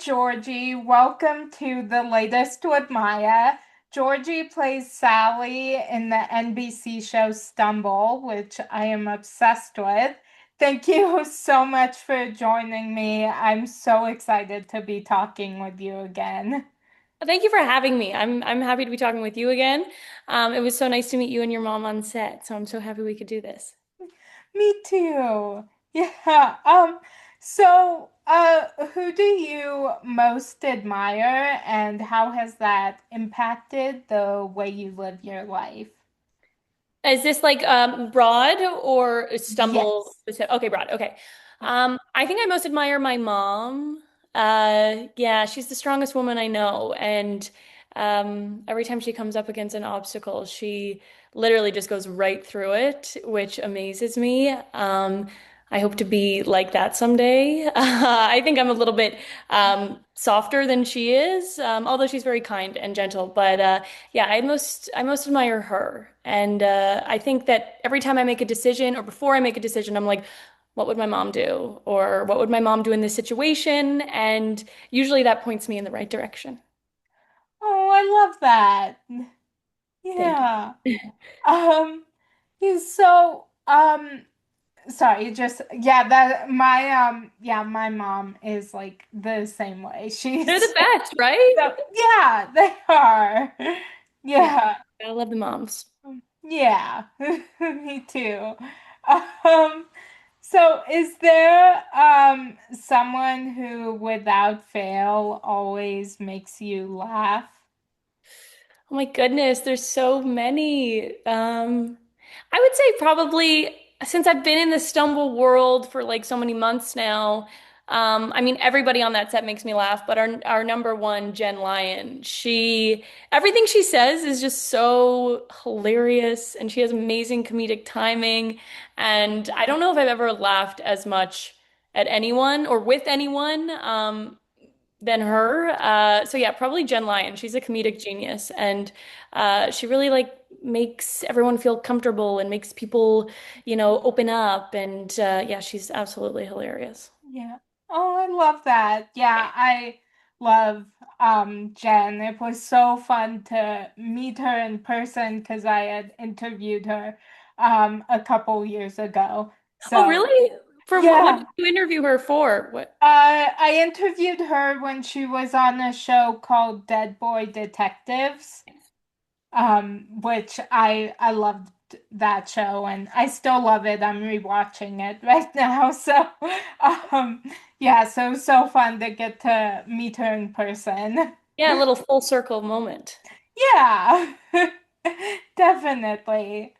Georgie. Welcome to the latest with Maya. Georgie plays Sally in the NBC show Stumble, which I am obsessed with. Thank you so much for joining me. I'm so excited to be talking with you again. Thank you for having me. I'm happy to be talking with you again. It was so nice to meet you and your mom on set, so I'm so happy we could do this. Me too. Yeah. So, who do you most admire, and how has that impacted the way you live your life? Is this like broad or stumble? Yes. Okay, broad. Okay. I think I most admire my mom. Yeah, she's the strongest woman I know, and every time she comes up against an obstacle, she literally just goes right through it, which amazes me. I hope to be like that someday. I think I'm a little bit softer than she is, although she's very kind and gentle. But yeah, I most admire her, and I think that every time I make a decision or before I make a decision, I'm like, what would my mom do, or what would my mom do in this situation? And usually that points me in the right direction. Oh, I love that. Thank Yeah. you. Um, yeah, so, sorry, just yeah, that my mom is like the same way. They're She's the best, right? so yeah, they are. Yeah, Yeah. I love the moms. Yeah. Me too. Um, so is there someone who without fail always makes you laugh? Oh my goodness, there's so many. I would say probably since I've been in the stumble world for like so many months now, I mean everybody on that set makes me laugh, but our number one, Jen Lyon, she everything she says is just so hilarious and she has amazing comedic timing. And I don't know if I've ever laughed as much at anyone or with anyone. Than her. So yeah, probably Jen Lyon. She's a comedic genius, and she really like makes everyone feel comfortable and makes people, open up. And yeah, she's absolutely hilarious. Yeah. Oh, I love that. Yeah, I love Jen. It was so fun to meet her in person because I had interviewed her a couple years ago. Oh, So, really? For what yeah. did you interview her for? What? I interviewed her when she was on a show called Dead Boy Detectives, which I loved that show and I still love it. I'm rewatching it right now. So, um, yeah, so it was so fun to get to meet her in person. Yeah, a little full circle moment. Yeah, definitely.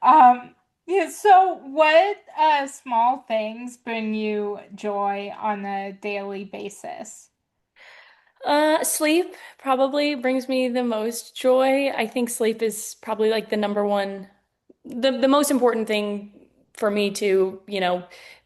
Um, yeah, so what small things bring you joy on a daily basis? Sleep probably brings me the most joy. I think sleep is probably like the number one, the most important thing for me to,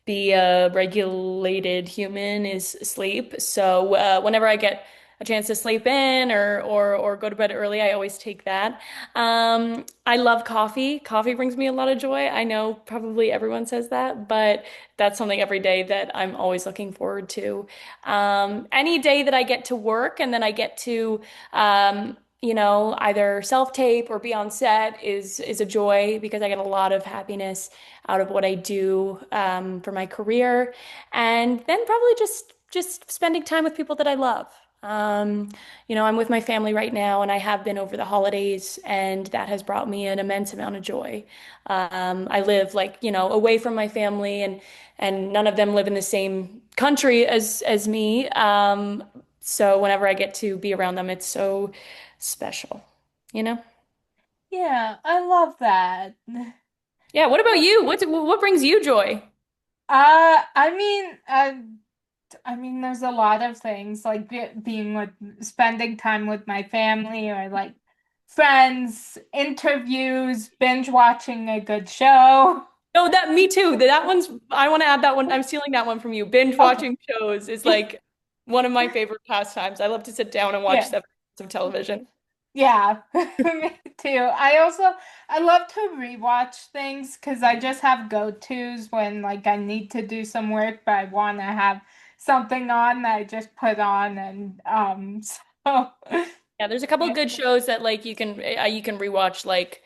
be a regulated human is sleep. So whenever I get a chance to sleep in or go to bed early, I always take that. I love coffee. Coffee brings me a lot of joy. I know probably everyone says that, but that's something every day that I'm always looking forward to. Any day that I get to work and then I get to either self-tape or be on set is a joy because I get a lot of happiness out of what I do for my career, and then probably just spending time with people that I love. I'm with my family right now, and I have been over the holidays, and that has brought me an immense amount of joy. I live like, away from my family, and none of them live in the same country as me. So whenever I get to be around them, it's so special, you know? Yeah, I love that. Yeah, what about you? What brings you joy? I mean, there's a lot of things like being with, spending time with my family or like friends, interviews, binge watching a good show. No, that me too. That one's I want to add that one. I'm stealing that one from you. Binge Okay. watching shows is like one of my favorite pastimes. I love to sit down and watch Yeah. 7 hours of television. Yeah. Me too. I love to rewatch things because I just have go-tos when like I need to do some work, but I want to have something on that I just put on, and so Yeah, there's a couple yeah, of good shows that like you can rewatch like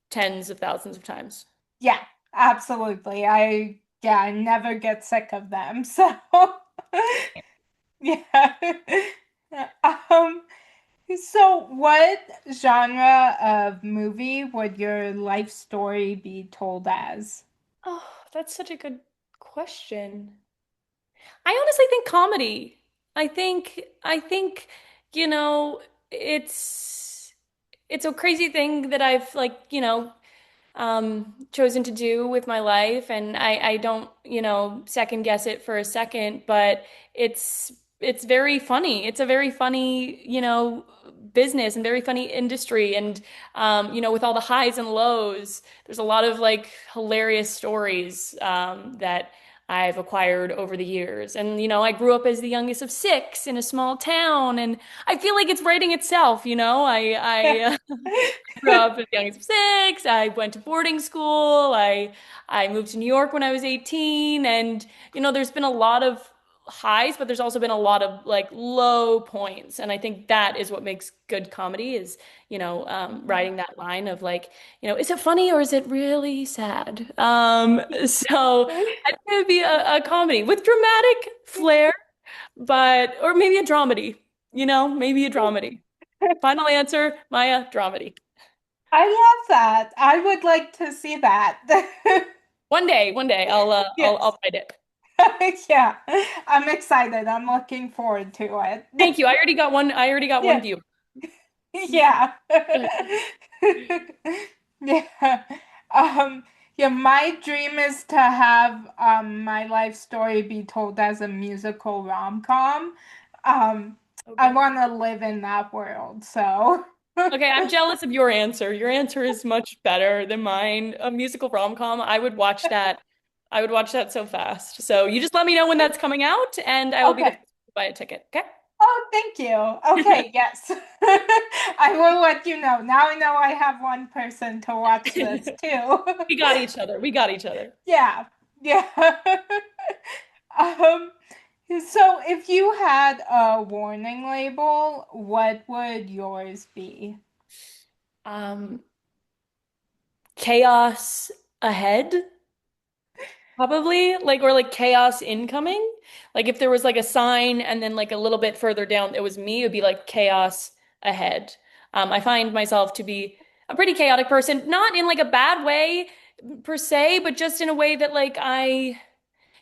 tens of thousands of times. yeah, absolutely. I never get sick of them. So yeah. Um, so what genre of movie would your life story be told as? Oh, that's such a good question. I honestly think comedy. I think, you know, it's it's a crazy thing that I've like, chosen to do with my life, and I don't, second guess it for a second, but it's very funny. It's a very funny, business and very funny industry, and with all the highs and lows, there's a lot of like hilarious stories that I've acquired over the years. And I grew up as the youngest of six in a small town, and I feel like it's writing itself. I grew up as young as six. I went to boarding school. I moved to New York when I was 18. And, there's been a lot of highs, but there's also been a lot of like low points. And I think that is what makes good comedy is, riding that line of like, is it funny or is it really sad? So I think it would be a comedy with dramatic flair, but, or maybe a dramedy, maybe a dramedy. Final answer, Maya, dramedy. I love that. I would like to see that. One day, I'll Yes. write it. Yeah. I'm excited. I'm looking forward to it. Thank you. I already got one. I already got one Yeah. view. Yeah. Yeah. Um, yeah, my dream is to have my life story be told as a musical rom-com. Um, Oh, I good. want to live in that world, so Okay, I'm jealous of your answer. Your answer is much better than mine. A musical rom-com. I would watch that. I would watch that so fast. So you just let me know when that's coming out, and I will be the okay. first to buy a ticket. Okay? Oh, thank you. Okay, yes. I will let you know. Now I know I have one person to watch this too. We got each other. We got each other. Yeah. Yeah. Um, so if you had a warning label, what would yours be? Um, chaos ahead. Probably like or like chaos incoming. Like if there was like a sign and then like a little bit further down it was me, it would be like chaos ahead. I find myself to be a pretty chaotic person, not in like a bad way per se, but just in a way that like I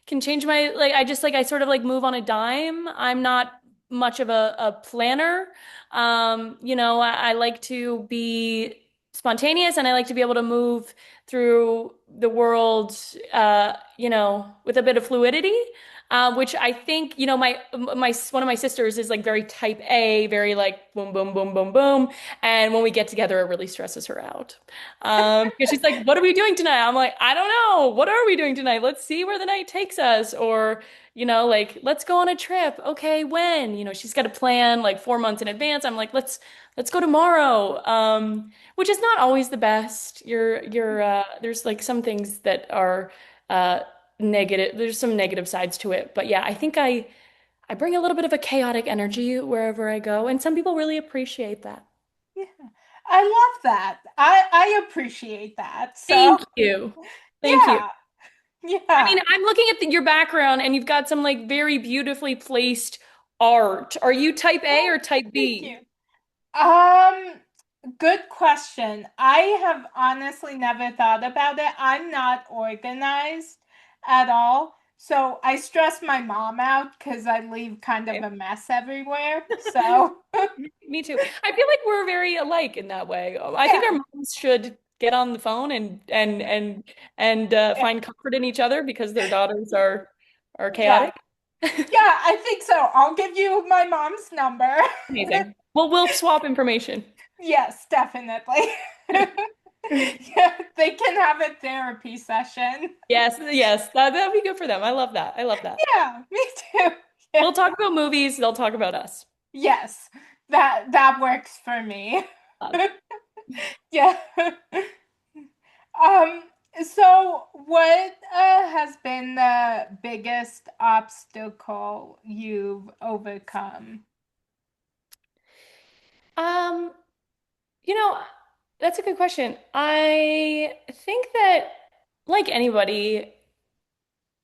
can change my like I just like I sort of like move on a dime. I'm not much of a planner. I like to be spontaneous and I like to be able to move through the world with a bit of fluidity. Which I think, my one of my sisters is like very type A, very like boom, boom, boom, boom, boom. And when we get together, it really stresses her out. Because she's like, what are we doing tonight? I'm like, I don't know. What are we doing tonight? Let's see where the night takes us. Or, like, let's go on a trip. Okay, when? She's got a plan like 4 months in advance. I'm like, let's go tomorrow. Which is not always the best. There's like some things that are negative. There's some negative sides to it. But yeah, I think I bring a little bit of a chaotic energy wherever I go, and some people really appreciate that. Yeah. I love that. I appreciate that. So, Thank you. Thank you. yeah. I mean, Yeah. I'm looking at your background and you've got some like very beautifully placed art. Are you type A Oh, or type thank you. B? Um, Good question. I have honestly never thought about it. I'm not organized at all. So I stress my mom out because I leave kind of Okay. a mess everywhere. So Me too. I feel like we're very alike in that way. I think our yeah, moms should get on the phone and yeah, find comfort in each other because their daughters are yeah. chaotic. Yeah, I think so. I'll give you my mom's number. Amazing. Well, we'll swap information. Yes, definitely. Yeah, they can have a therapy session. Yes, yes, that'd be good for them. I love that. I love that. Yeah, me too. Yeah. We'll talk about movies. They'll talk about us. Yes, that works for me. Love. Yeah. Um, So, what has been the biggest obstacle you've overcome? Um, you know, that's a good question. I think that, like anybody,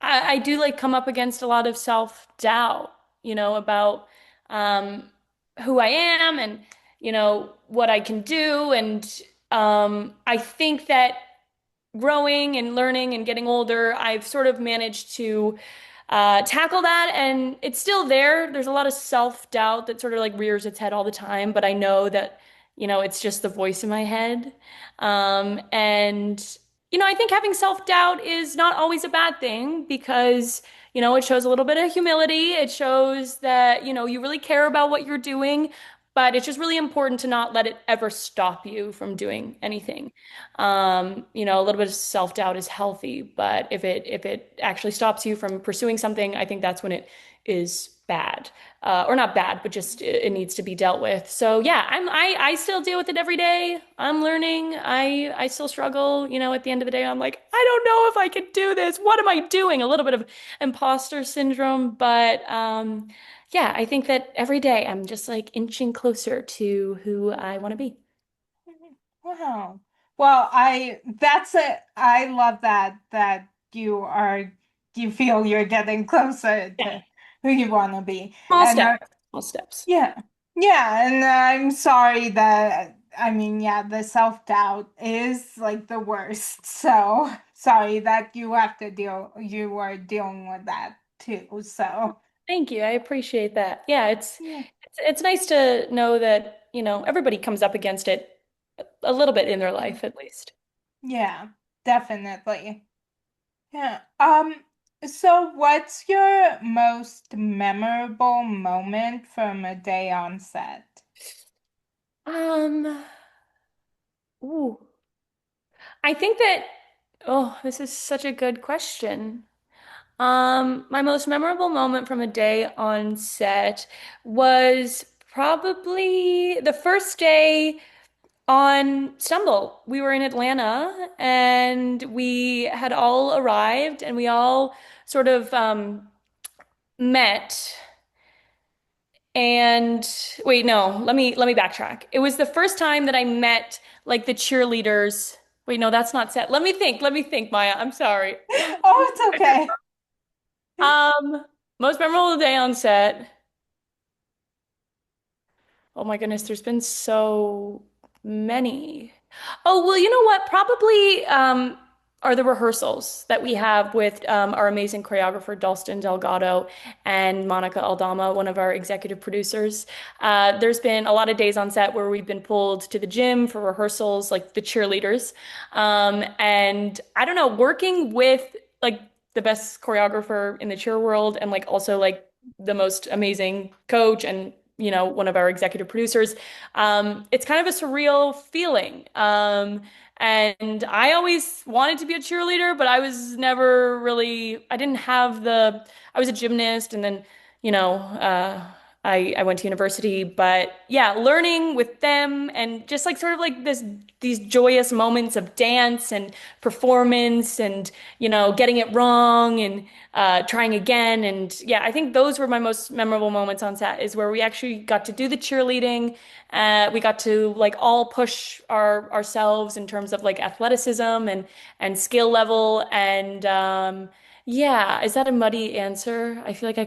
I do like come up against a lot of self-doubt, about um, who I am and, what I can do. And I think that growing and learning and getting older, I've sort of managed to tackle that. And it's still there. There's a lot of self-doubt that sort of like rears its head all the time, but I know that, it's just the voice in my head. And, I think having self-doubt is not always a bad thing because, it shows a little bit of humility. It shows that, you really care about what you're doing. But it's just really important to not let it ever stop you from doing anything. A little bit of self-doubt is healthy, but if it actually stops you from pursuing something, I think that's when it is bad. Or not bad, but just it needs to be dealt with. So yeah, I still deal with it every day. I'm learning. I still struggle. At the end of the day, I'm like, I don't know if I can do this. What am I doing? A little bit of imposter syndrome, but yeah, I think that every day I'm just like inching closer to who I want to be. Wow. Well, that's it. I love that you feel you're getting closer Yeah. to who you want to be. Small And steps. Small steps. yeah. Yeah, and I'm sorry that I mean, yeah, the self-doubt is like the worst. So, sorry that you are dealing with that too. So, Thank you. I appreciate that. Yeah, it's yeah. it's it's nice to know that, everybody comes up against it a little bit in their life at least. Yeah, definitely. Yeah. So what's your most memorable moment from a day on set? Um, ooh. I think that, oh, this is such a good question. My most memorable moment from a day on set was probably the first day on Stumble. We were in Atlanta and we had all arrived and we all sort of met. And wait, no, let me backtrack. It was the first time that I met like the cheerleaders. Wait, no, that's not set. Let me think. Let me think, Maya. I'm sorry. Oh, it's okay. Um, Most memorable day on set. Oh my goodness, there's been so many. Oh, well, you know what? Probably are the rehearsals that we have with our amazing choreographer, Dalston Delgado, and Monica Aldama, one of our executive producers. There's been a lot of days on set where we've been pulled to the gym for rehearsals, like the cheerleaders. And I don't know, working with like the best choreographer in the cheer world and like also like the most amazing coach and one of our executive producers. It's kind of a surreal feeling. And I always wanted to be a cheerleader, but I was never really, I didn't have I was a gymnast and then, you know, uh, I went to university, but yeah, learning with them and just like sort of like these joyous moments of dance and performance and, getting it wrong and trying again. And yeah, I think those were my most memorable moments on set is where we actually got to do the cheerleading. We got to like all push ourselves in terms of like athleticism and skill level. And yeah, is that a muddy answer? I feel like I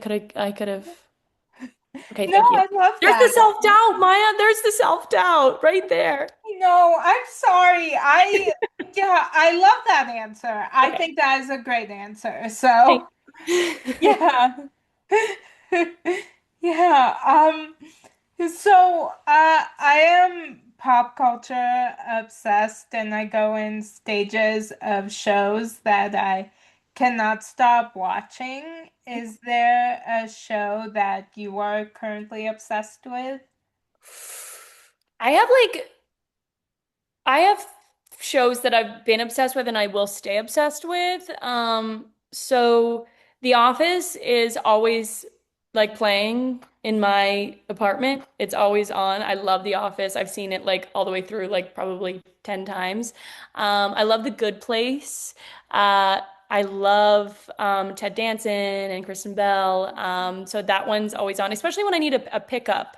could have. Okay, No, thank you. I love There's the that. self-doubt, Maya. There's the self-doubt right there. No, I'm sorry. Yeah, I love that answer. I Okay, think that is a great answer. thank So, you. yeah. Yeah, I am pop culture obsessed and I go in stages of shows that I cannot stop watching. Is there a show that you are currently obsessed with? I have like I have shows that I've been obsessed with and I will stay obsessed with. So The Office is always like playing. in my apartment. It's always on. I love The Office. I've seen it like all the way through, like probably 10 times. I love The Good Place. I love Ted Danson and Kristen Bell. So that one's always on, especially when I need a pickup,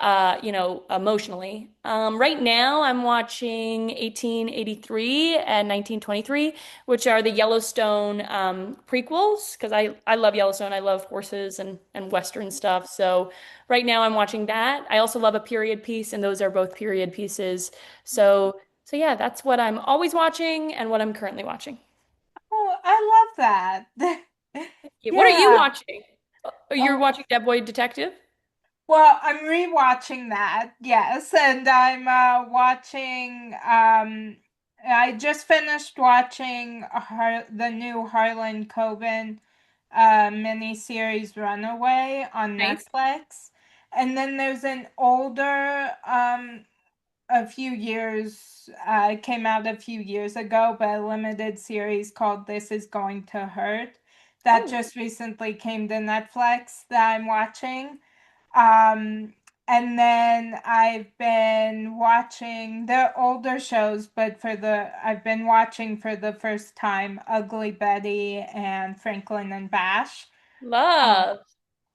emotionally. Right now, I'm watching 1883 and 1923, which are the Yellowstone prequels, because I love Yellowstone. I love horses and Western stuff. So right now, I'm watching that. I also love a period piece, and those are both period pieces. So yeah, that's what I'm always watching and what I'm currently watching. Oh, I love that. Yeah, what are you Yeah. watching? You're Oh, watching Dead Boy Detective? well, I'm rewatching that, yes, and I'm watching. I just finished watching the new Harlan Coben miniseries Runaway on Nice. Netflix, and then there's an older a few years came out a few years ago, but a limited series called This Is Going to Hurt that Oh, just recently came to Netflix that I'm watching. Um, and then I've been watching the older shows, but I've been watching for the first time Ugly Betty and Franklin and Bash. Um, love.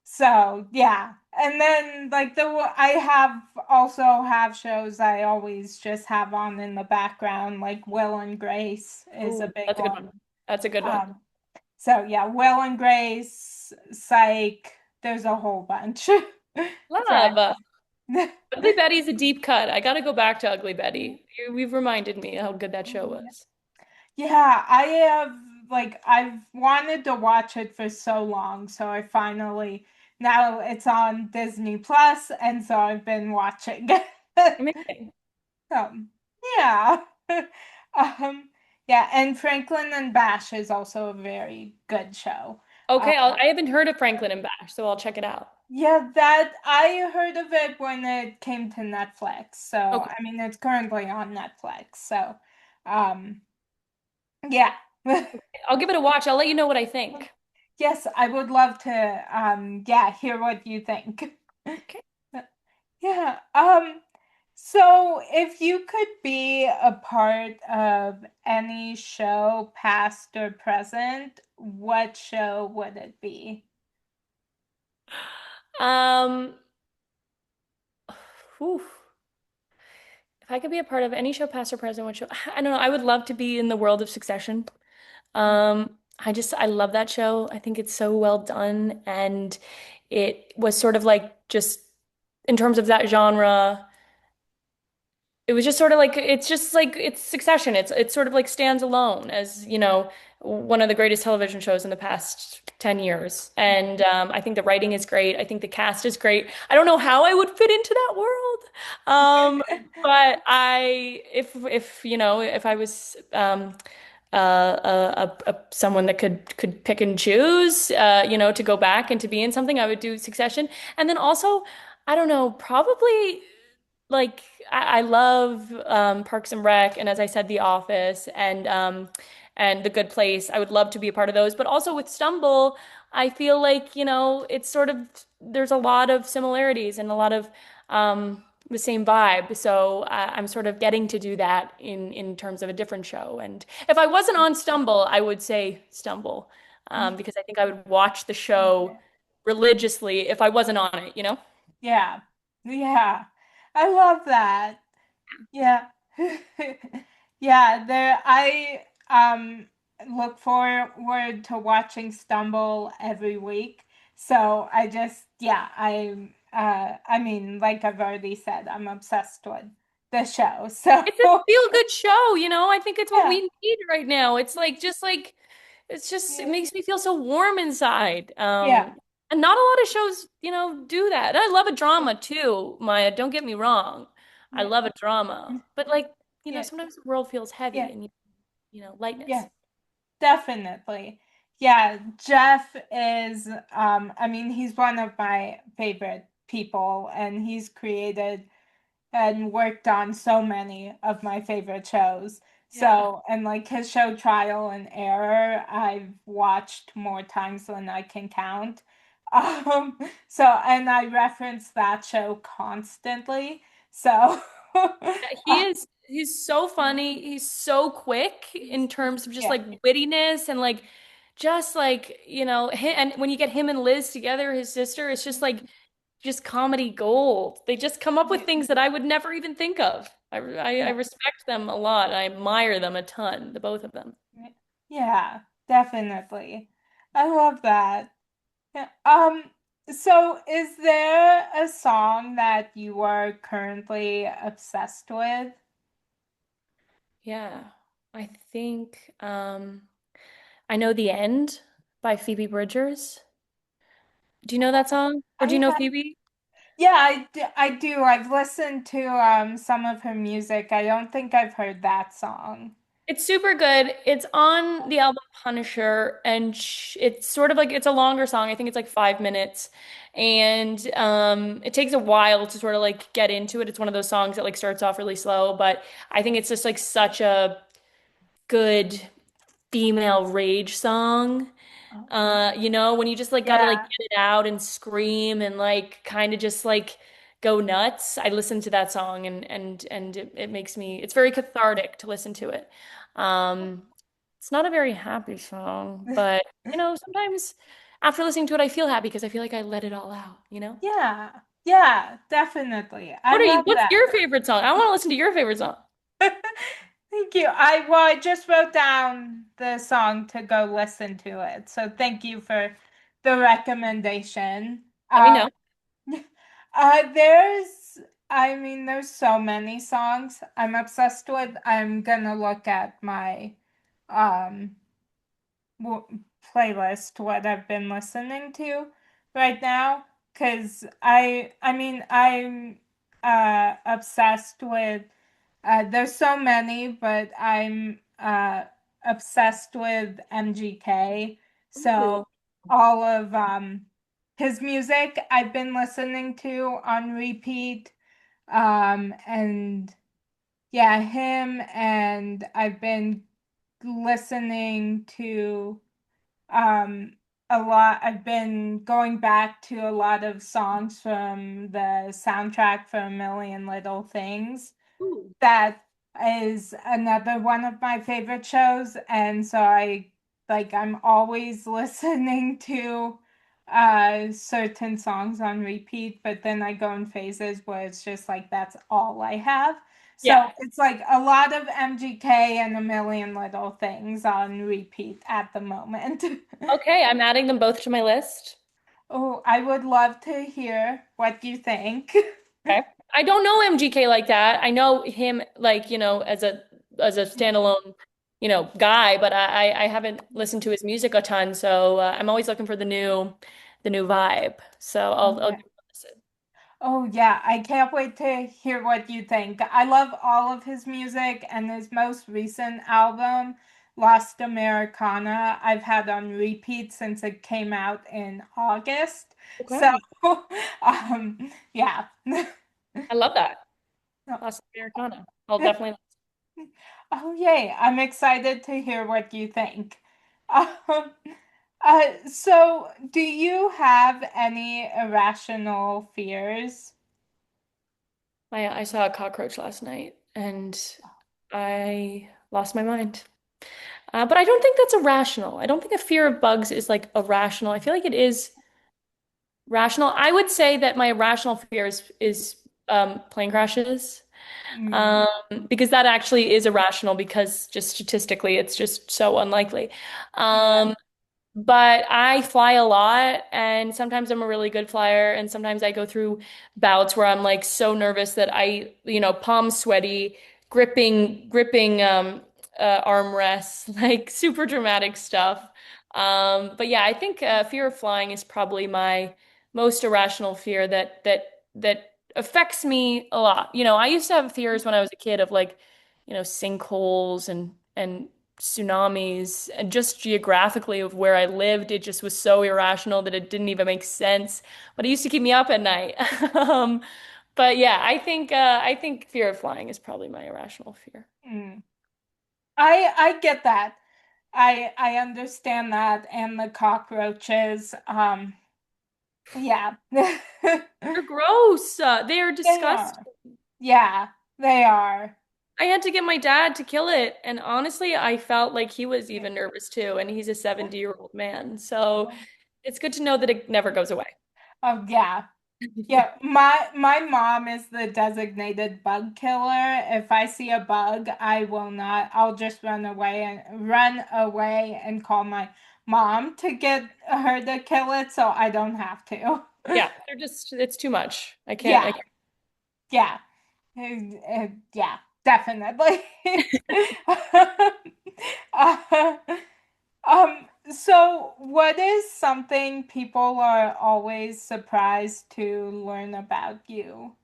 so yeah, and then like I have also have shows I always just have on in the background, like Will and Grace is a Ooh, big that's a good one. one. That's a good one. Um, so yeah, Will and Grace, Psych, there's a whole bunch. Friends. Love. Ugly Betty's a deep cut. I gotta go back to Ugly Betty. You've reminded me how good that show was. Yeah, I have I've wanted to watch it for so long, so I finally now it's on Disney Plus, and so I've been watching. Amazing. Yeah. Um, yeah, and Franklin and Bash is also a very good show. Okay, I haven't heard of Franklin and Bash, so I'll check it out. Yeah, that I heard of it when it came to Netflix. So, Okay, I mean, it's currently on Netflix. So, um, yeah. I'll give it a watch. I'll let you know what I think. Yes, I would love to yeah, hear what you think. Okay. Yeah. So if you could be a part of any show, past or present, what show would it be? Um, whew. If I could be a part of any show, past or present, what show? I don't know. I would love to be in the world of Succession. I love that show. I think it's so well done, and it was sort of like just in terms of that genre. It was just sort of like it's just like it's Succession. It's sort of like stands alone as, one of the greatest television shows in the past 10 years. And I think the writing is great. I think the cast is great. I don't know how I would fit into that world. But if I was someone that could pick and choose, to go back and to be in something, I would do Succession. And then also, I don't know, probably like I love Parks and Rec, and as I said, The Office and The Good Place. I would love to be a part of those, but also with Stumble, I feel like it's sort of there's a lot of similarities and a lot of the same vibe. So I'm sort of getting to do that in terms of a different show. And if I wasn't on Stumble, I would say Stumble, because I think I would watch the show religiously if I wasn't on it. Yeah. Yeah. I love that. Yeah. Yeah, I look forward to watching Stumble every week. So I just yeah, I mean, like I've already said, I'm obsessed with the show. So It's a feel-good show. I think it's what yeah, we need right now. It's like just like it yeah, makes me feel so warm inside. yeah, And not a lot of shows, do that. And I love a yeah, drama too, Maya. Don't get me wrong. I yeah, love a drama. But like, yeah, sometimes the world feels heavy yeah, and yeah, lightness. definitely. Yeah, Jeff is I mean, he's one of my favorite people, and he's created and worked on so many of my favorite shows. Yeah. So, and like his show Trial and Error, I've watched more times than I can count. So, and I reference that show constantly. So, He's so funny. He's so quick in terms of just yeah, like wittiness and like just like, and when you get him and Liz together, his sister, it's just like just comedy gold. They just come up with yeah, things that I would never even think of. I yeah, respect them a lot. I admire them a ton, the both of them. yeah, definitely. I love that. Yeah. So is there a song that you are currently obsessed with? Yeah. I think I Know the End by Phoebe Bridgers. Do you know that song? Or do you I know have, Phoebe? yeah, I do. I've listened to some of her music. I don't think I've heard that song. It's super good. It's on the album Punisher, and it's sort of like it's a longer song. I think it's like 5 minutes, and it takes a while to sort of like get into it. It's one of those songs that like starts off really slow, but I think it's just like such a good female rage song. Oh, When you just like gotta like yeah. get it out and scream and like kind of just like go nuts. I listen to that song and it makes me it's very cathartic to listen to it. Um, it's not a very happy song, but sometimes after listening to it, I feel happy because I feel like I let it all out, you know? Yeah. Yeah, definitely. I What are you, love what's that. your favorite song? I want to listen to your favorite song. Thank you. I just wrote down the song to go listen to it. So thank you for the recommendation. Let me Uh, know. there's, I mean, there's so many songs I'm obsessed with. I'm gonna look at my um playlist, what I've been listening to right now, because I mean, I'm obsessed with. There's so many, but I'm obsessed with MGK. Ooh, So all of his music I've been listening to on repeat. And yeah, him, and I've been listening to um a lot. I've been going back to a lot of songs from the soundtrack for A Million Little Things. ooh. That is another one of my favorite shows, and so I'm always listening to certain songs on repeat, but then I go in phases where it's just like that's all I have. So Yeah. it's like a lot of MGK and A Million Little Things on repeat at the moment. Okay, I'm adding them both to my list. Oh, I would love to hear what you think. Okay. I don't know MGK like that. I know him like, as a standalone, guy, but I haven't listened to his music a ton, so I'm always looking for the new vibe. So I'll Okay. give it a listen. Oh yeah, I can't wait to hear what you think. I love all of his music, and his most recent album, Lost Americana, I've had on repeat since it came out in August. So, Okay. yeah. I love that. Lost Americana. I'll definitely. Oh yay, I'm excited to hear what you think. Um, so do you have any irrational fears? I saw a cockroach last night and I lost my mind. But I don't think that's irrational. I don't think a fear of bugs is like irrational. I feel like it is rational. I would say that my irrational fear is plane crashes. Mm, Um, because that actually is irrational because just statistically it's just so unlikely. yeah, Um, but I fly a lot, and sometimes I'm a really good flyer, and sometimes I go through bouts where I'm like so nervous that palms sweaty, gripping armrests, like super dramatic stuff. But yeah, I think fear of flying is probably my most irrational fear that affects me a lot. I used to have fears when I was a kid of like, sinkholes and tsunamis, and just geographically of where I lived, it just was so irrational that it didn't even make sense. But it used to keep me up at night. Um, but yeah, I think fear of flying is probably my irrational fear. mm. I get that. I understand that, and the cockroaches. Yeah. They're gross. They are They are. disgusting. Yeah, they are. I had to get my dad to kill it. And honestly, I felt like he was even nervous too. And he's a 70-year-old man. So it's good to know that it never goes away. Oh, yeah. Yeah, my mom is the designated bug killer. If I see a bug, I will not. I'll just run away and call my mom to get her to kill it so I don't have to. Yeah, it's too much. I Yeah, can't. yeah. Yeah, definitely. Uh, so what is something people are always surprised to learn about you?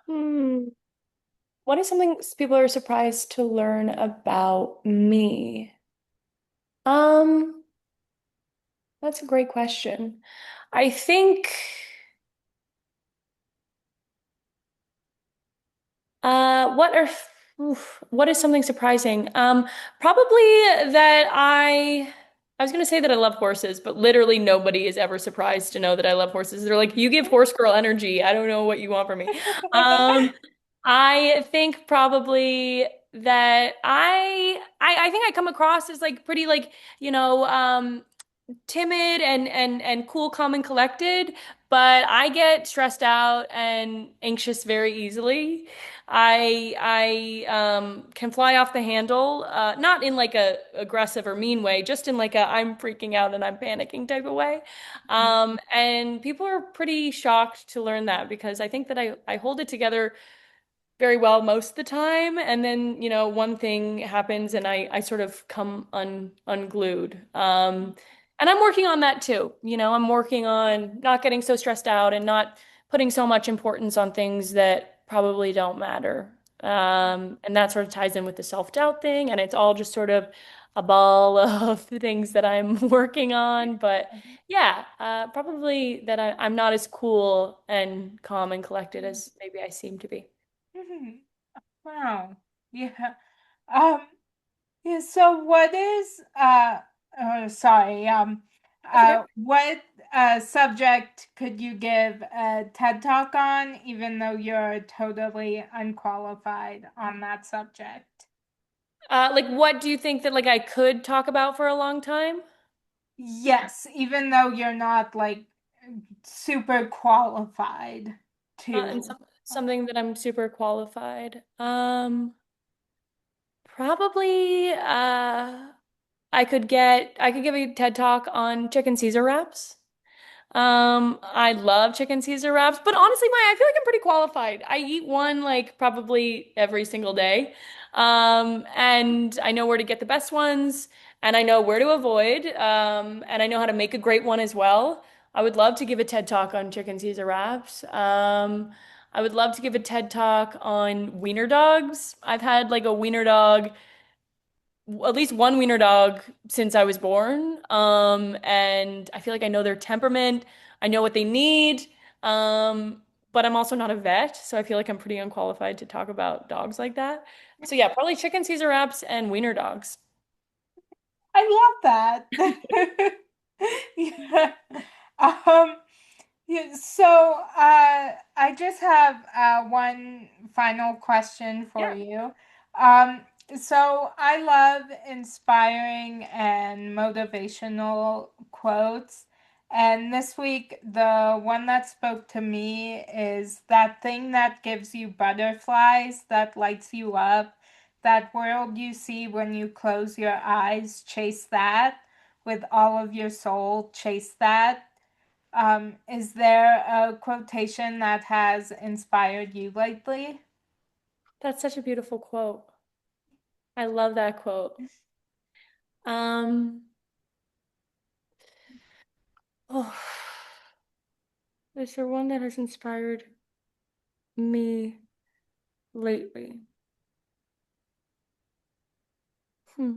Hmm. What is something people are surprised to learn about me? Um, that's a great question. I think what are what is something surprising? Probably that I was gonna say that I love horses, but literally nobody is ever surprised to know that I love horses. They're like, you give horse girl energy. I don't know what you want from me. Um, I think probably that I think I come across as like pretty like, timid and cool, calm, and collected, but I get stressed out and anxious very easily. I can fly off the handle, not in like a aggressive or mean way, just in like a I'm freaking out and I'm panicking type of way. And people are pretty shocked to learn that because I think that I hold it together very well most of the time, and then one thing happens and I sort of come unglued. And I'm working on that too. I'm working on not getting so stressed out and not putting so much importance on things that probably don't matter. And that sort of ties in with the self-doubt thing, and it's all just sort of a ball of things that I'm working on. But yeah, probably that I'm not as cool and calm and collected as maybe I seem to be. Mhm. Wow. Yeah. Um, yeah, so what is sorry, That's okay. what subject could you give a TED Talk on, even though you're totally unqualified on that subject? Like, what do you think that like I could talk about for a long time? Yes, even though you're not like super qualified And to. something that I'm super qualified. Probably. I could give a TED talk on chicken Caesar wraps. I love chicken Caesar wraps, but honestly, I feel like I'm pretty qualified. I eat one like probably every single day. And I know where to get the best ones, and I know where to avoid, and I know how to make a great one as well. I would love to give a TED talk on chicken Caesar wraps. I would love to give a TED talk on wiener dogs. I've had like a wiener dog, at least one wiener dog since I was born. And I feel like I know their temperament. I know what they need. But I'm also not a vet, so I feel like I'm pretty unqualified to talk about dogs like that. So yeah, probably chicken Caesar wraps and wiener dogs. I love that. Yeah. Um, yeah, so I just have one final question for Yeah. you. Um, so I love inspiring and motivational quotes. And this week, the one that spoke to me is that thing that gives you butterflies, that lights you up, that world you see when you close your eyes, chase that with all of your soul, chase that. Is there a quotation that has inspired you lately? That's such a beautiful quote. I love that quote. Um, oh, is there one that has inspired me lately? Hmm.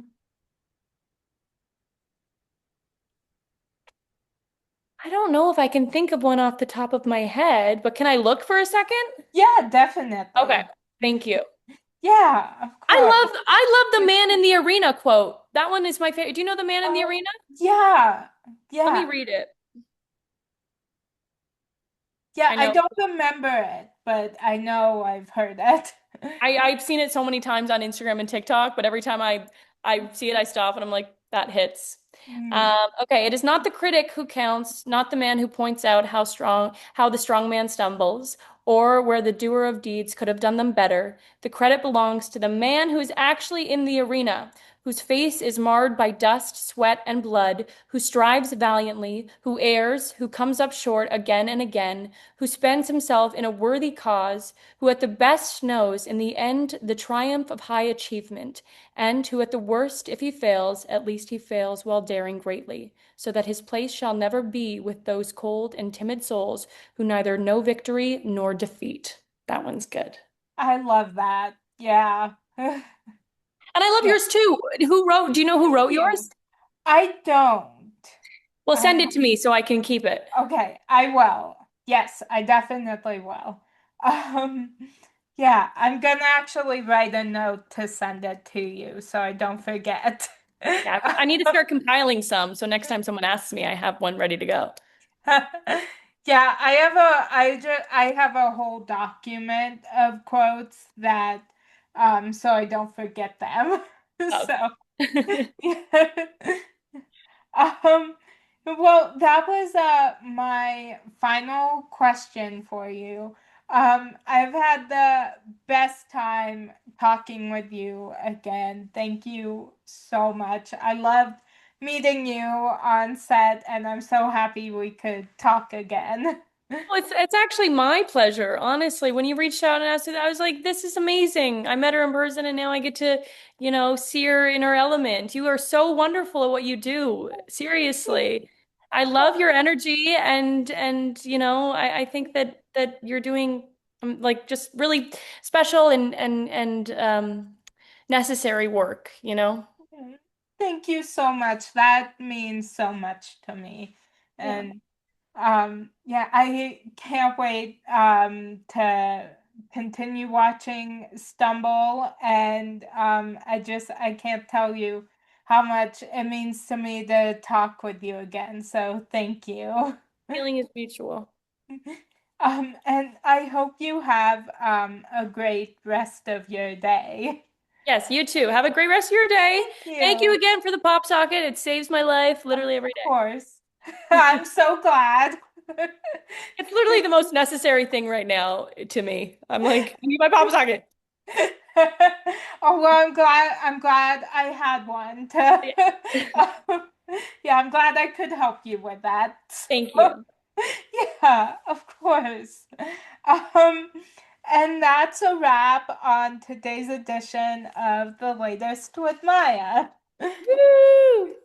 I don't know if I can think of one off the top of my head, but can I look for a second? Yeah, Okay, definitely. thank you. Yeah, of course. I love the man in the arena quote. That one is my favorite. Do you know the man in the Oh, arena? yeah. Let Yeah. me read it. Yeah, I I know. don't remember it, but I know I've heard it. I've seen it so many times on Instagram and TikTok, but every time I see it, I stop and I'm like, that hits. Hmm. Okay, it is not the critic who counts, not the man who points out how the strong man stumbles, or where the doer of deeds could have done them better. The credit belongs to the man who is actually in the arena, whose face is marred by dust, sweat, and blood, who strives valiantly, who errs, who comes up short again and again, who spends himself in a worthy cause, who at the best knows in the end the triumph of high achievement, and who at the worst, if he fails, at least he fails while daring greatly, so that his place shall never be with those cold and timid souls who neither know victory nor defeat. That one's good. I love that. Yeah. And I love Yeah. yours too. Do you know who Thank wrote you. yours? I don't. Well, I send it to me so I can keep it. Okay, I will. Yes, I definitely will. Um, yeah, I'm gonna actually write a note to send it to you so I don't forget. Yeah, I need to start compiling some so next time someone asks me, I have one ready to go. Yeah, I have a whole document of quotes that so I don't forget them. Oh. So yeah. Um, well, that was my final question for you. I've had the best time talking with you again. Thank you so much. I loved meeting you on set, and I'm so happy we could talk again. Well, it's actually my pleasure, honestly. When you reached out and asked it, I was like, this is amazing. I met her in person and now I get to, see her in her element. You are so wonderful at what you do. Seriously. I love your energy and I think that you're doing like just really special and necessary work. Thank you so much. That means so much to me. Yeah. And yeah, I can't wait to continue watching Stumble, and I can't tell you how much it means to me to talk with you again. So thank you. Feeling is mutual. And I hope you have a great rest of your day. Yes, you too. Have a great rest of your day. Thank Thank you you. again for the pop socket. It saves my life Of literally every day. course. I'm so glad. It's literally the most necessary thing right now to me. I'm like, I need my pop socket. Oh well, I'm glad I had one to yeah, I'm glad I could help you with that. Thank So, you. yeah, of course. Um, and that's a wrap on today's edition of The Latest with Maya. Woo!